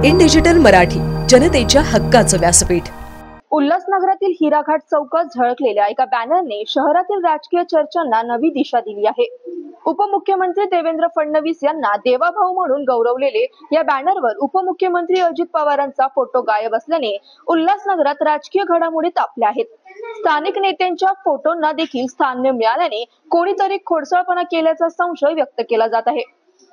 In digital Marathi, जनतेच्या हक्काचं व्यासपीठ। उल्हासनगरातील हिराघाट चौकात झळकलेल्या एका बॅनरने शहरातील राजकीय चर्चांना नवी दिशा दिली आहे। उपमुख्यमंत्री देवेंद्र फडणवीस यांना देवाभाऊ म्हणून गौरवलेले या बॅनरवर उपमुख्यमंत्री अजित पवारांचा फोटो गायब असल्याने उल्हासनगरात राजकीय घडामोडी तापल्या आहेत। स्थानिक नेत्यांच्या फोटोंना देखील स्थान न मिळाल्याने कोणीतरी खोडसाळपणा केल्याचा संशय व्यक्त केला जात आहे।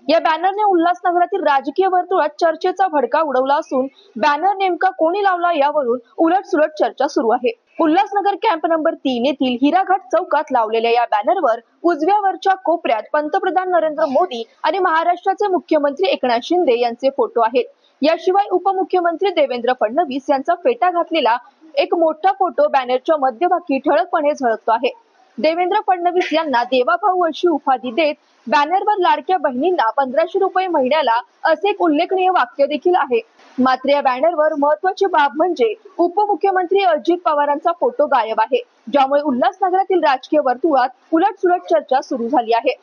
या बॅनरने उल्हासनगरातील राजकीय वर्तुळात चर्चेचा भडका उडवला असून बॅनर नेमका कोणी लावला यावरून उलटसुलट चर्चा सुरू आहे। उल्हासनगर कॅम्प नंबर 3 येथील हिराघाट चौकात लावलेल्या या बॅनरवर उजव्या वरच्या कोपऱ्यात पंतप्रधान नरेंद्र मोदी आणि महाराष्ट्राचे मुख्यमंत्री एकनाथ शिंदे यांचे फोटो आहेत। याशिवाय उपमुख्यमंत्री देवेंद्र फडणवीस यांचा फेटा घातलेला एक मोठा फोटो बॅनरच्या मध्यभागी ठळकपणे झळकतो आहे। देवेंद्र फडणवीस यांना देवाभाऊ अशी उपाधी देत बॅनरवर लाडक्या बहिणींना 1500 रुपये महिन्याला असे एक उल्लेखनीय वाक्य देखील आहे। मात्र या बॅनरवर महत्त्वाची बाब म्हणजे उपमुख्यमंत्री अजित पवारांचा फोटो गायब आहे, ज्यामुळे उल्हासनगरातील राजकीय वर्तुळात उलटसुलट चर्चा सुरू झाली आहे।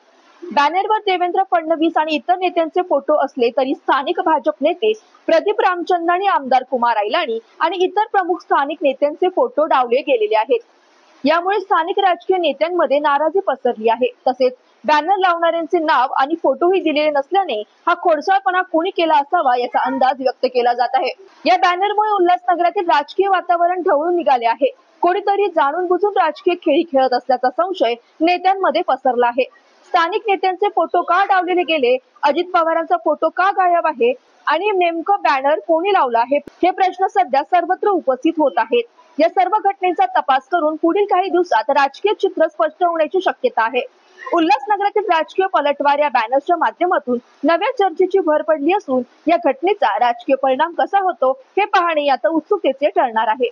बॅनरवर देवेंद्र फडणवीस आणि इतर नेत्यांचे फोटो असले तरी स्थानिक भाजप नेते प्रदीप रामचंदानी, आमदार कुमार ऐलानी आणि इतर प्रमुख स्थानिक नेत्यांचे फोटो डावले गेलेले आहेत। यामुळे स्थानिक राजकीय नेत्यांमध्ये नाराजी पसरली आहे। तसेच बॅनर लावणाऱ्यांचे नाव आणि फोटोही दिलेले नसल्याने हा खोडसाळपणा कोणी केला असावा याचा अंदाज व्यक्त केला जात आहे। या बॅनरमुळे उल्हासनगरातील राजकीय वातावरण ढवळून निघाले आहे। कोणीतरी जाणून बुजून राजकीय खेळी खेळत असल्याचा संशय नेत्यांमध्ये पसरला आहे। स्थानिक नेत्यांचे फोटो का डावलेले गेले, अजित पवारांचा फोटो का गायब आहे आणि नेमकं बॅनर कोणी लावला हे प्रश्न सध्या सर्वत्र उपस्थित होत आहेत। या सर्व घटनेचा तपास करून पुढील काही दिवसात राजकीय चित्र स्पष्ट होण्याची शक्यता आहे। उल्हासनगरातील राजकीय पलटवार या बॅनरच्या माध्यमातून नव्या चर्चेची भर पडली असून या घटनेचा राजकीय परिणाम कसा होतो हे पाहणे आता उत्सुकतेचे ठरणार आहे।